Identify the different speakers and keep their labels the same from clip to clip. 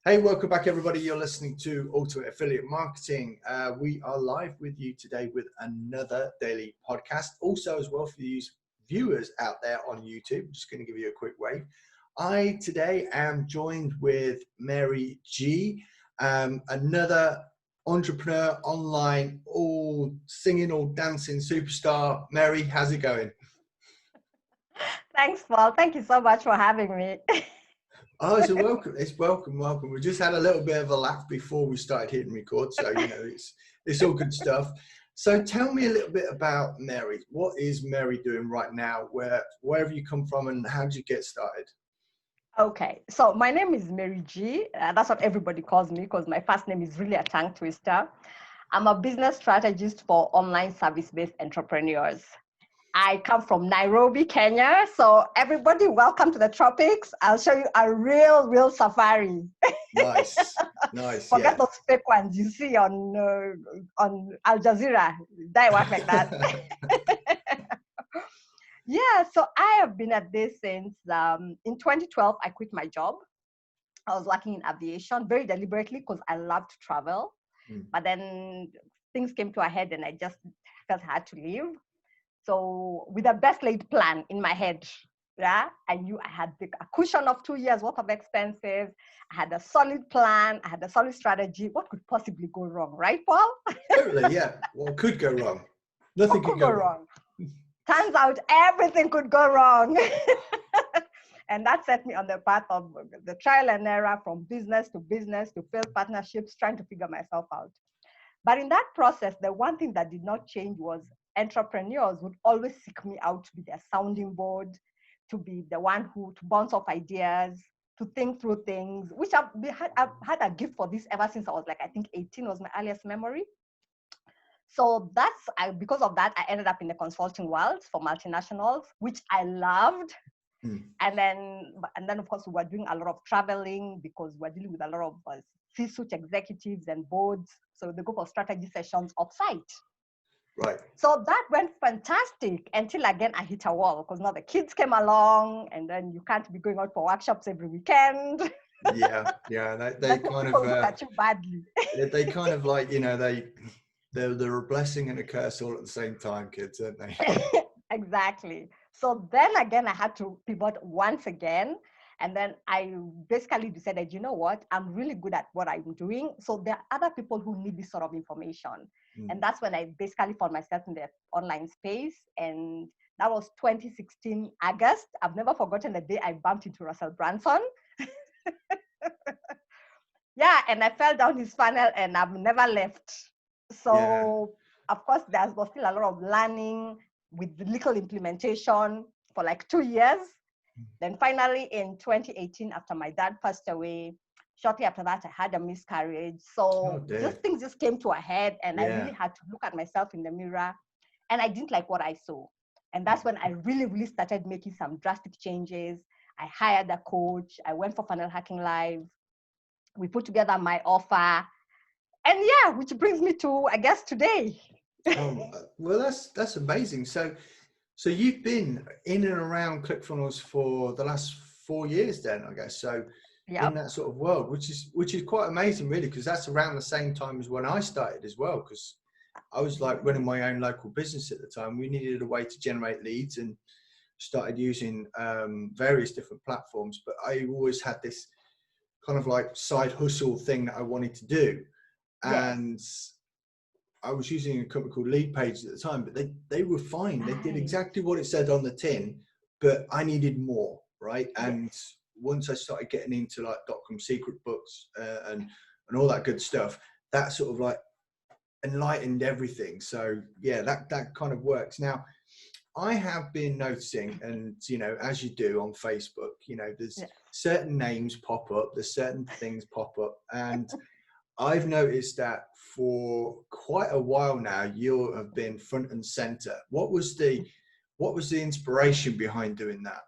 Speaker 1: Hey, welcome back, everybody. You're listening to Ultimate Affiliate Marketing. We are live with you today with another daily podcast. Also, as well, for you viewers out there on YouTube, I'm just going to give you a quick wave. I today am joined with Mary G, another entrepreneur online, all singing, all dancing superstar. Mary, how's it going?
Speaker 2: Thanks, Paul. Thank you so much for having me.
Speaker 1: Oh, it's a welcome. It's welcome. We just had a little bit of a laugh before we started hitting record, so it's all good stuff. So tell me a little bit about Mary. What is Mary doing right now? Where have you come from, and how did you get started?
Speaker 2: Okay, so my name is Mary G. That's what everybody calls me because my first name is really a tongue twister. I'm a business strategist for online service-based entrepreneurs. I come from Nairobi, Kenya. So everybody, welcome to the tropics. I'll show you a real safari.
Speaker 1: Nice.
Speaker 2: Forget those fake ones you see on Al Jazeera. They work like that. Yeah, so I have been at this since in 2012, I quit my job. I was working in aviation very deliberately because I love to travel. But then things came to a head and I just felt I had to leave. So with the best laid plan in my head, yeah, I knew I had a cushion of 2 years worth of expenses. I had a solid plan. I had a solid strategy. What could possibly go wrong, right, Paul?
Speaker 1: Totally, yeah. What could go wrong? Nothing could go wrong.
Speaker 2: Turns out everything could go wrong. And that set me on the path of the trial and error from business to failed partnerships, trying to figure myself out. But in that process, the one thing that did not change was entrepreneurs would always seek me out to be their sounding board, to be the one to bounce off ideas, to think through things, which I've had a gift for this ever since I was I think 18 was my earliest memory. So because of that, I ended up in the consulting world for multinationals, which I loved. And then of course we were doing a lot of traveling because we're dealing with a lot of C-suite executives and boards. So they go for strategy sessions offsite.
Speaker 1: Right.
Speaker 2: So that went fantastic until again I hit a wall because now the kids came along and then you can't be going out for workshops every weekend.
Speaker 1: Yeah. They kind of
Speaker 2: look at you badly.
Speaker 1: They kind of they're a blessing and a curse all at the same time, kids, aren't they?
Speaker 2: Exactly. So then again, I had to pivot once again. And then I basically decided, you know what, I'm really good at what I'm doing. So there are other people who need this sort of information. And that's when I basically found myself in the online space. And that was 2016 August. I've never forgotten the day I bumped into Russell Brunson. Yeah, and I fell down his funnel and I've never left. So, Of course, there was still a lot of learning with little implementation for 2 years. Then finally in 2018, after my dad passed away, shortly after that, I had a miscarriage. So things just came to a head and I really had to look at myself in the mirror and I didn't like what I saw. And that's when I really started making some drastic changes. I hired a coach. I went for Funnel Hacking Live. We put together my offer. And which brings me to, I guess, today.
Speaker 1: Well, that's amazing. So you've been in and around Clickfunnels for the last 4 years then, I guess. So in that sort of world, which is quite amazing, really, because that's around the same time as when I started as well, because I was running my own local business at the time. We needed a way to generate leads and started using various different platforms. But I always had this kind of side hustle thing that I wanted to do. And I was using a company called Lead Pages at the time, but they were fine. Nice. They did exactly what it said on the tin, but I needed more, right? And once I started getting into .com secret books and all that good stuff, that sort of enlightened everything. So that kind of works. Now, I have been noticing, and as you do on Facebook, there's certain names pop up, there's certain things pop up, and I've noticed that for quite a while now, you have been front and center. What was the inspiration behind doing that?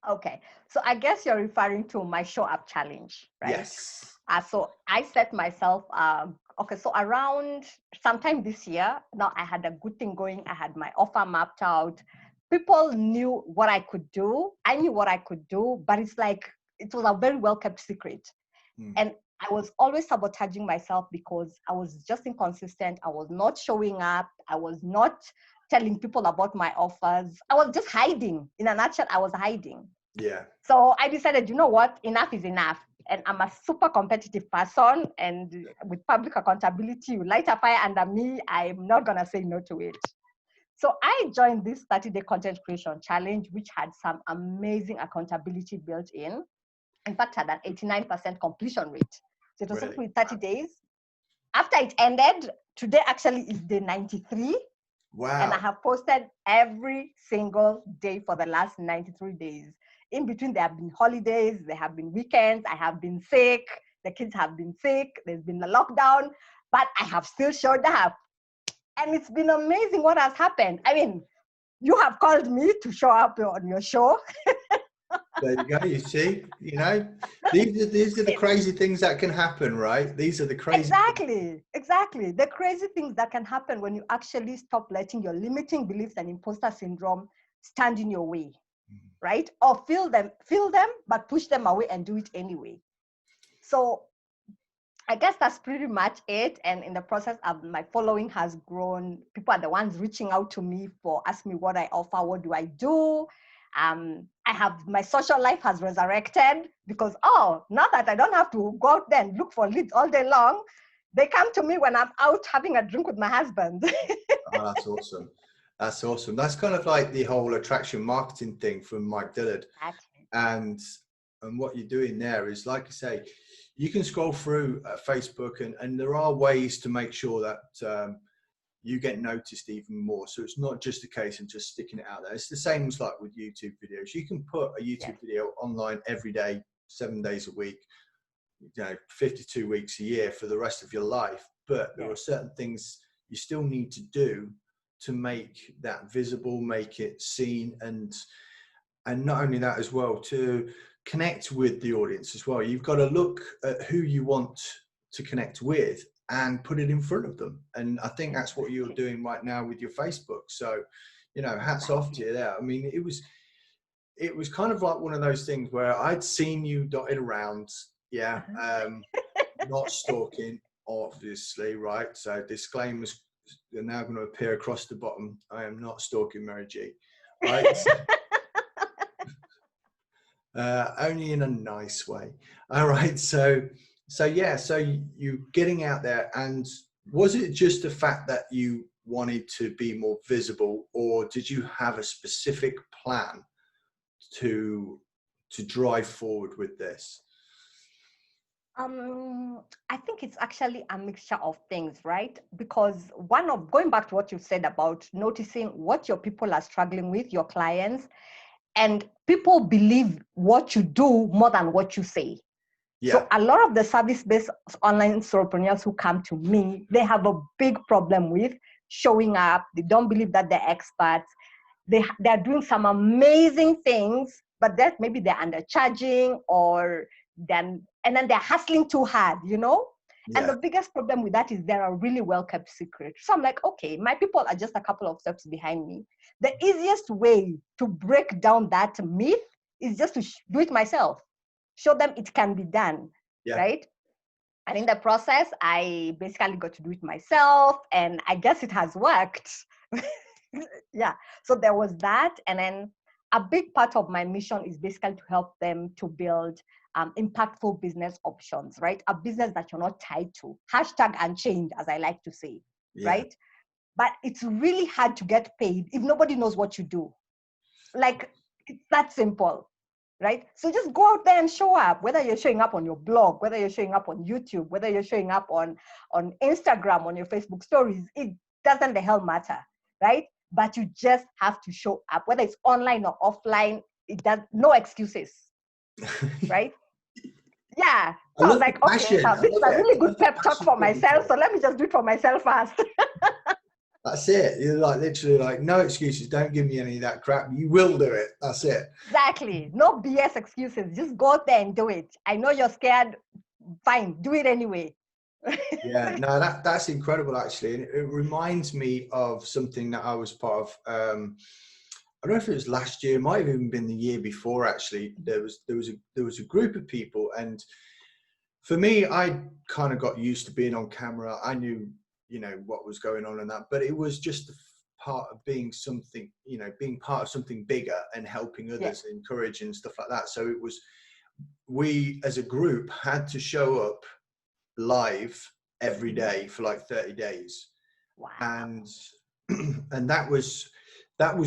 Speaker 2: Okay, so I guess you're referring to my show up challenge, right?
Speaker 1: Yes.
Speaker 2: So I set myself, so around sometime this year, now I had a good thing going. I had my offer mapped out. People knew what I could do. I knew what I could do, but it's it was a very well kept secret. And I was always sabotaging myself because I was just inconsistent. I was not showing up. I was not telling people about my offers. I was just hiding. In a nutshell, I was hiding.
Speaker 1: Yeah.
Speaker 2: So I decided, you know what? Enough is enough. And I'm a super competitive person. And with public accountability, you light a fire under me. I'm not going to say no to it. So I joined this 30-day content creation challenge, which had some amazing accountability built in. In fact, had an 89% completion rate. So it was
Speaker 1: Really?
Speaker 2: with 30 days. After it ended, today actually is day 93.
Speaker 1: Wow.
Speaker 2: And I have posted every single day for the last 93 days. In between, there have been holidays, there have been weekends, I have been sick, the kids have been sick, there's been a lockdown, but I have still showed up. And it's been amazing what has happened. I mean, you have called me to show up on your show.
Speaker 1: There you go. You see, you know, these are the crazy things that can happen, right? These are the crazy
Speaker 2: Exactly. The crazy things that can happen when you actually stop letting your limiting beliefs and imposter syndrome stand in your way, right? Or feel them, but push them away and do it anyway. So I guess that's pretty much it. And in the process of my following has grown. People are the ones reaching out to me for ask me what I offer, what do I do. I have my social life has resurrected because now that I don't have to go out there and look for leads all day long, they come to me when I'm out having a drink with my husband.
Speaker 1: Oh, that's awesome. That's awesome. That's kind of like the whole attraction marketing thing from Mike Dillard.
Speaker 2: Exactly.
Speaker 1: And what you're doing there is, like I say, you can scroll through Facebook and there are ways to make sure that you get noticed even more. So it's not just a case of just sticking it out there. It's the same as like with YouTube videos. You can put a YouTube video online every day, 7 days a week, 52 weeks a year for the rest of your life. But there are certain things you still need to do to make that visible, make it seen, and not only that as well, to connect with the audience as well. You've got to look at who you want to connect with and put it in front of them. And I think that's what you're doing right now with your Facebook. So, hats off to you there. I mean, it was kind of like one of those things where I'd seen you dotted around. Not stalking, obviously, right? So disclaimers are now going to appear across the bottom. I am not stalking Mary G, right? Only in a nice way. All right. So you getting out there, and was it just the fact that you wanted to be more visible, or did you have a specific plan to drive forward with this?
Speaker 2: I think it's actually a mixture of things, right? Because going back to what you said about noticing what your people are struggling with, your clients, and people believe what you do more than what you say. Yeah. So a lot of the service-based online solopreneurs who come to me, they have a big problem with showing up. They don't believe that they're experts. They're doing some amazing things, but that maybe they're undercharging and then they're hustling too hard, Yeah. And the biggest problem with that is they're a really well-kept secret. So I'm like, okay, my people are just a couple of steps behind me. The easiest way to break down that myth is just to do it myself. Show them it can be done, right? And in the process, I basically got to do it myself, and I guess it has worked. So there was that. And then a big part of my mission is basically to help them to build impactful business options, right? A business that you're not tied to. #unchained, as I like to say, right? But it's really hard to get paid if nobody knows what you do. Like, it's that simple, right? So just go out there and show up, whether you're showing up on your blog, whether you're showing up on YouTube, whether you're showing up on Instagram, on your Facebook stories, it doesn't the hell matter, right? But you just have to show up, whether it's online or offline. It does, no excuses, right? Yeah. So I was like, okay, this is a really good pep talk for myself. So let me just do it for myself first.
Speaker 1: That's it. You're like literally like, no excuses. Don't give me any of that crap. You will do it. That's it.
Speaker 2: Exactly. No BS excuses. Just go out there and do it. I know you're scared. Fine. Do it anyway.
Speaker 1: Yeah, no, that's incredible actually. And it reminds me of something that I was part of. I don't know if it was last year, it might have even been the year before actually. There was a group of people, and For me, I kind of got used to being on camera. I knew, you know, what was going on and that, but it was just part of being something, you know, being part of something bigger and helping others, encourage and stuff like that. So it was, we as a group had to show up live every day for like 30 days.
Speaker 2: Wow.
Speaker 1: And and that was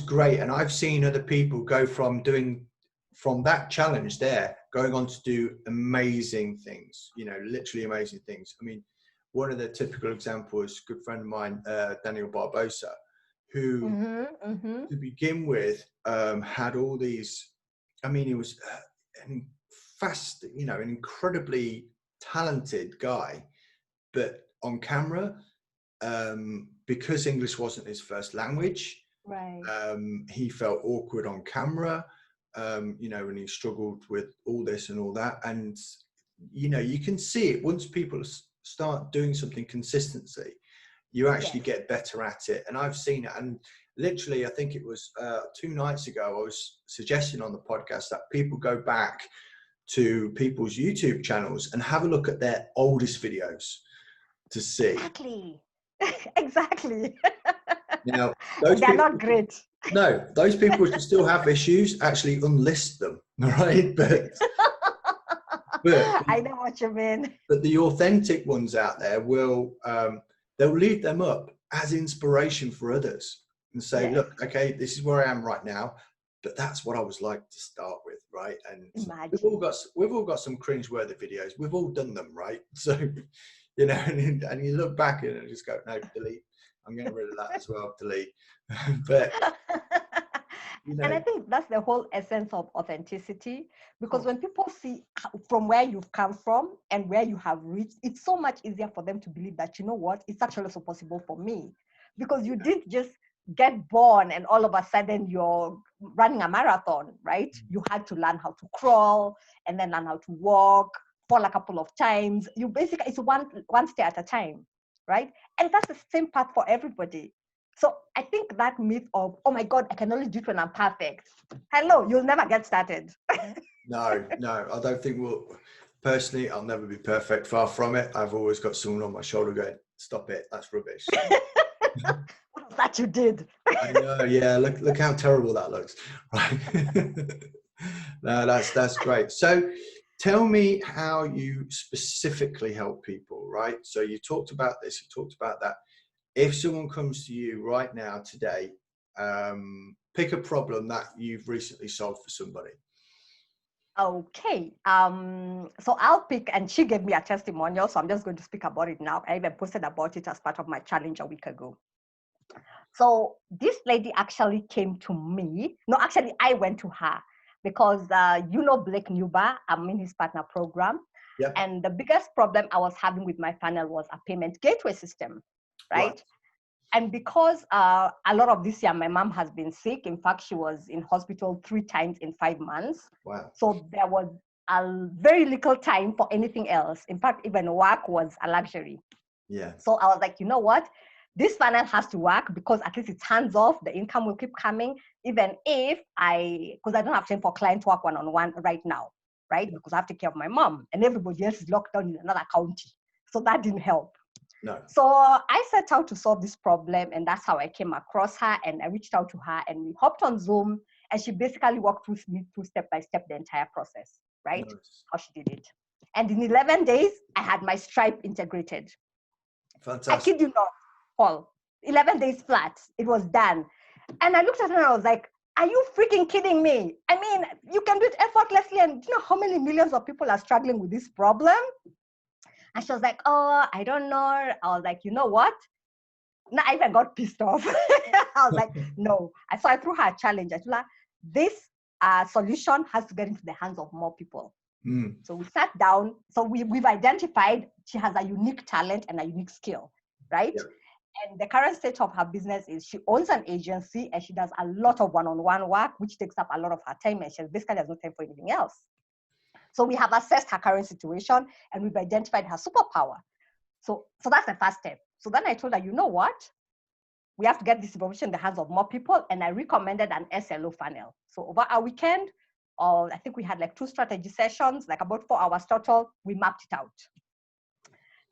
Speaker 1: great. And I've seen other people go from that challenge there, going on to do amazing things, you know, literally amazing things. I mean, one of the typical examples, a good friend of mine, Daniel Barbosa, who to begin with had all these, I mean, he was an incredibly talented guy, but on camera, because English wasn't his first language,
Speaker 2: right,
Speaker 1: he felt awkward on camera, you know, and he struggled with all this and all that. And, you know, you can see it once people start doing something consistently, you actually get better at it. And I've seen it. And literally, I think it was 2 nights ago, I was suggesting on the podcast that people go back to people's YouTube channels and have a look at their oldest videos to see.
Speaker 2: Exactly. Exactly.
Speaker 1: Now,
Speaker 2: they're not great.
Speaker 1: No, those people who still have issues, actually unlist them, right? But
Speaker 2: I know what you mean.
Speaker 1: But the authentic ones out there will, they'll leave them up as inspiration for others and say, look, okay, this is where I am right now, but that's what I was like to start with, right? And we've all got some cringe-worthy videos. We've all done them, right? So, you know, and you look back and just go, no, delete. I'm getting rid of that as well, delete. But you know.
Speaker 2: And I think that's the whole essence of authenticity, because when people see from where you've come from and where you have reached, it's so much easier for them to believe that, you know what, it's actually also possible for me, because you didn't just get born and all of a sudden you're running a marathon, right? You had to learn how to crawl and then learn how to walk, fall a couple of times. You basically, it's one step at a time, right? And that's the same path for everybody. So I think that myth of, oh my God, I can only do it when I'm perfect. Hello, you'll never get started.
Speaker 1: No, I don't think personally, I'll never be perfect. Far from it. I've always got someone on my shoulder going, stop it, that's rubbish.
Speaker 2: What was that you did?
Speaker 1: I know, yeah, look how terrible that looks. Right. No, that's great. So tell me how you specifically help people, right? So you talked about this, you talked about that. If someone comes to you right now, today, pick a problem that you've recently solved for somebody.
Speaker 2: Okay. So I'll pick, and she gave me a testimonial, so I'm just going to speak about it now. I even posted about it as part of my challenge a week ago. So this lady actually came to me. No, actually, I went to her because you know Blake Newber, I'm in his partner program. Yep. And the biggest problem I was having with my funnel was a payment gateway system. Right? And because a lot of this year, my mom has been sick. In fact, she was in hospital 3 times in 5 months.
Speaker 1: Wow.
Speaker 2: So there was a very little time for anything else. In fact, even work was a luxury.
Speaker 1: Yeah.
Speaker 2: So I was like, you know what? This funnel has to work because at least it's hands off. The income will keep coming, even if because I don't have time for client work one-on-one right now, right? Because I have to take care of my mom and everybody else is locked down in another county. So that didn't help.
Speaker 1: No.
Speaker 2: So I set out to solve this problem, and that's how I came across her. And I reached out to her, and we hopped on Zoom, and she basically walked with me through step by step the entire process, right? Nice. How she did it. And in 11 days, I had my Stripe integrated.
Speaker 1: Fantastic.
Speaker 2: I kid you not, Paul. 11 days flat. It was done. And I looked at her and I was like, are you freaking kidding me? I mean, you can do it effortlessly. And do you know how many millions of people are struggling with this problem? And she was like, oh, I don't know. I was like, you know what? Now I even got pissed off. I was like, no. So I threw her a challenge. I told her, this solution has to get into the hands of more people. Mm. So we sat down. So we've identified she has a unique talent and a unique skill, right? Yeah. And the current state of her business is she owns an agency and she does a lot of one-on-one work, which takes up a lot of her time, and she basically has no time for anything else. So we have assessed her current situation and we've identified her superpower. So that's the first step. So then I told her, you know what? We have to get this information in the hands of more people. And I recommended an SLO funnel. So over our weekend, or I think we had like 2 strategy sessions, like about 4 hours total. We mapped it out.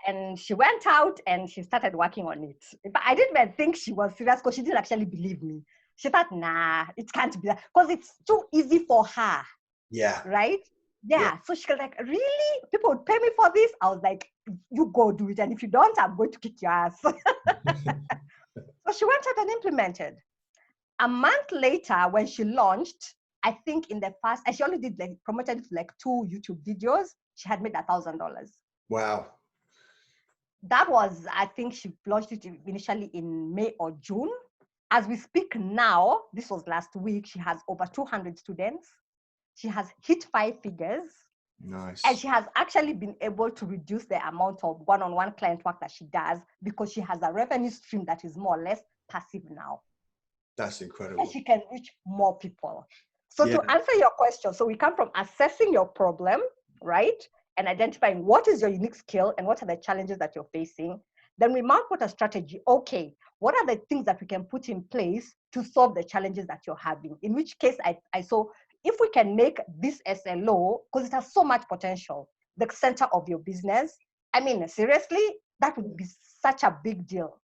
Speaker 2: And she went out and she started working on it. But I didn't even think she was serious because she didn't actually believe me. She thought, nah, it can't be that. Because it's too easy for her.
Speaker 1: Yeah.
Speaker 2: Right? Yeah. So she was like, really? People would pay me for this? I was like, you go do it. And if you don't, I'm going to kick your ass. So she went out and implemented. A month later, when she launched, I think in the first, and she only did like promoted it to like 2 YouTube videos, she had made $1,000.
Speaker 1: Wow.
Speaker 2: That was, I think she launched it initially in May or June. As we speak now, this was last week, she has over 200 students. She has hit 5 figures.
Speaker 1: Nice.
Speaker 2: And she has actually been able to reduce the amount of one-on-one client work that she does because she has a revenue stream that is more or less passive now.
Speaker 1: That's incredible.
Speaker 2: And she can reach more people. So to answer your question, so we come from assessing your problem, right? And identifying what is your unique skill and what are the challenges that you're facing. Then we map out a strategy. Okay, what are the things that we can put in place to solve the challenges that you're having? In which case I saw if we can make this SLO, because it has so much potential, the center of your business. I mean, seriously, that would be such a big deal.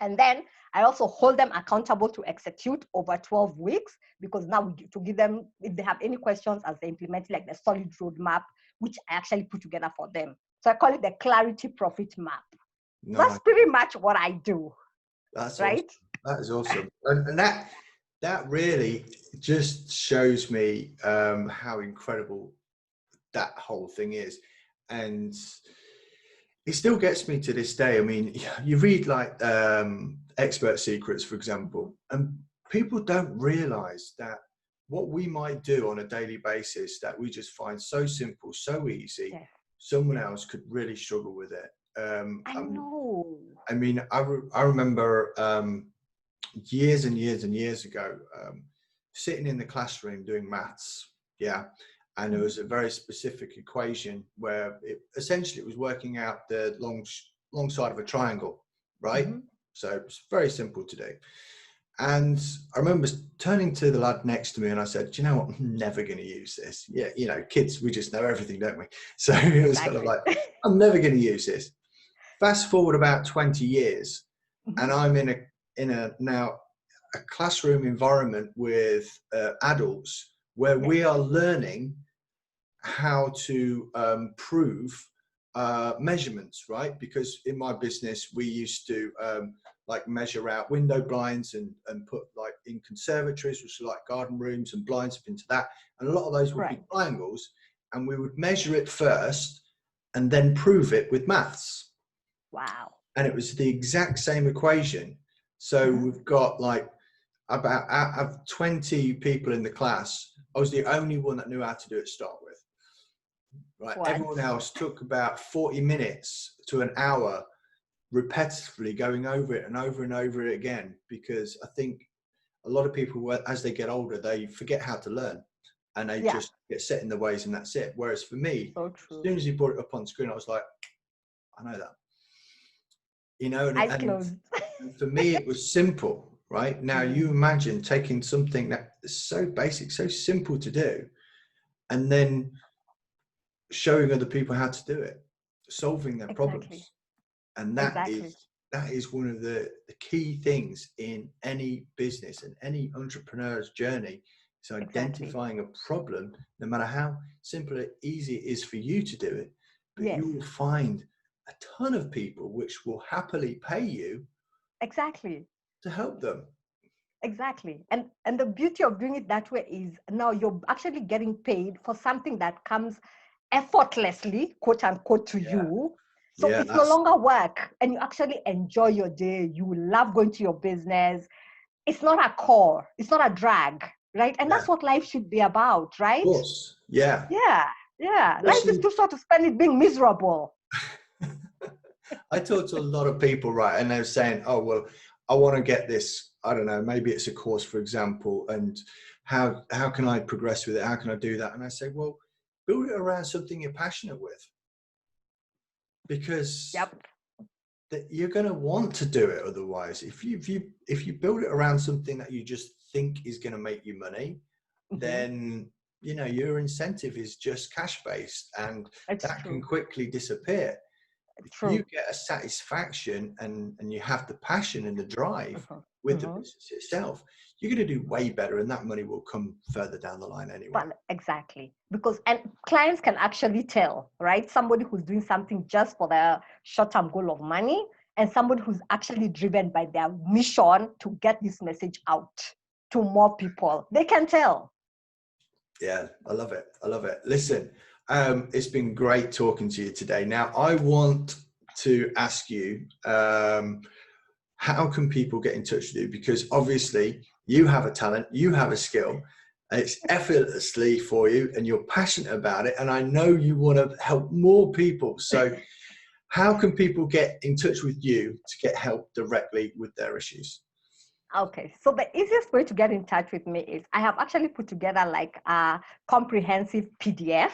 Speaker 2: And then I also hold them accountable to execute over 12 weeks, because now we to give them, if they have any questions as they implement, like the solid roadmap, which I actually put together for them. So I call it the clarity profit map. Nice. That's pretty much what I do.
Speaker 1: That's
Speaker 2: right.
Speaker 1: Awesome. That is awesome. And that really just shows me how incredible that whole thing is. And it still gets me to this day. I mean, you read like Expert Secrets, for example, and people don't realize that what we might do on a daily basis that we just find so simple, so easy, someone else could really struggle with it.
Speaker 2: I know.
Speaker 1: I mean, I remember years and years and years ago, sitting in the classroom doing maths. Yeah. And there was a very specific equation where essentially it was working out the long side of a triangle, right? Mm-hmm. So it's very simple to do. And I remember turning to the lad next to me and I said, do you know what? I'm never going to use this. Yeah, you know, kids, we just know everything, don't we? So it was kind of like, I'm never going to use this. Fast forward about 20 years, and I'm in a now a classroom environment with adults where we are learning how to prove measurements, right? Because in my business, we used to like measure out window blinds and put like in conservatories, which are like garden rooms, and blinds up into that. And a lot of those would be triangles, and we would measure it first and then prove it with maths.
Speaker 2: Wow.
Speaker 1: And it was the exact same equation. So we've got like about out of 20 people in the class, I was the only one that knew how to do it to start with. Right. What? Everyone else took about 40 minutes to an hour repetitively going over it and over and over it again, because I think a lot of people, as they get older, they forget how to learn and they just get set in their ways and that's it. Whereas for me, as soon as you brought it up on screen, I was like, I know that. You know, and for me, it was simple, right? Now you imagine taking something that is so basic, so simple to do, and then showing other people how to do it, solving their problems. And that is one of the key things in any business and any entrepreneur's journey. So identifying a problem, no matter how simple or easy it is for you to do it, but you will find a ton of people which will happily pay you to help them.
Speaker 2: Exactly. And the beauty of doing it that way is now you're actually getting paid for something that comes effortlessly, quote unquote, to you. So it's no longer work, and you actually enjoy your day. You love going to your business. It's not a core. It's not a drag, right? And that's what life should be about, right?
Speaker 1: Of course. Yeah.
Speaker 2: Yeah. Life is too short to spend it being miserable.
Speaker 1: I talk to a lot of people, right? And they're saying, oh, well, I want to get this. I don't know, maybe it's a course, for example, and how can I progress with it? How can I do that? And I say, well, build it around something you're passionate with, because that you're going to want to do it. Otherwise, if you build it around something that you just think is going to make you money, then you know, your incentive is just cash based, and
Speaker 2: It's
Speaker 1: that can
Speaker 2: true.
Speaker 1: quickly disappear. If you
Speaker 2: True.
Speaker 1: get a satisfaction and you have the passion and the drive with the
Speaker 2: Mm-hmm.
Speaker 1: business itself, you're going to do way better, and that money will come further down the line anyway.
Speaker 2: But exactly, because and clients can actually tell, right? Somebody who's doing something just for the short-term goal of money, and somebody who's actually driven by their mission to get this message out to more people. They can tell.
Speaker 1: Yeah, I love it. I love it. Listen, it's been great talking to you today. Now, I want to ask you, how can people get in touch with you? Because obviously you have a talent, you have a skill, and it's effortlessly for you, and you're passionate about it. And I know you want to help more people. So how can people get in touch with you to get help directly with their issues?
Speaker 2: Okay, so the easiest way to get in touch with me is I have actually put together like a comprehensive PDF,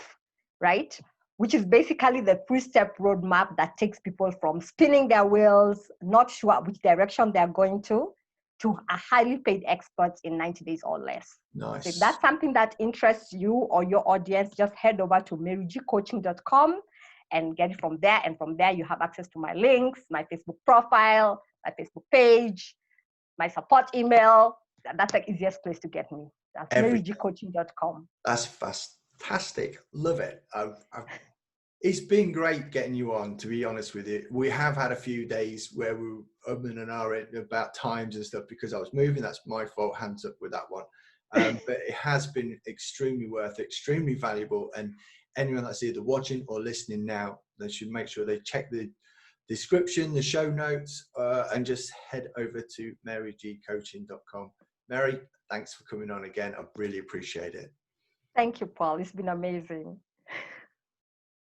Speaker 2: right? Which is basically the 3-step roadmap that takes people from spinning their wheels, not sure which direction they're going to a highly paid experts in 90 days or less.
Speaker 1: Nice.
Speaker 2: So if that's something that interests you or your audience, just head over to marygcoaching.com and get it from there. And from there, you have access to my links, my Facebook profile, my Facebook page, my support email. That's the easiest place to get me. That's marygcoaching.com.
Speaker 1: That's fantastic. Love it. It's been great getting you on, to be honest with you. We have had a few days where we were umming and ahhing about times and stuff because I was moving. That's my fault. Hands up with that one. But it has been extremely worth it, extremely valuable. And anyone that's either watching or listening now, they should make sure they check the description, the show notes, and just head over to marygcoaching.com. Mary, thanks for coming on again. I really appreciate it.
Speaker 2: Thank you, Paul. It's been amazing.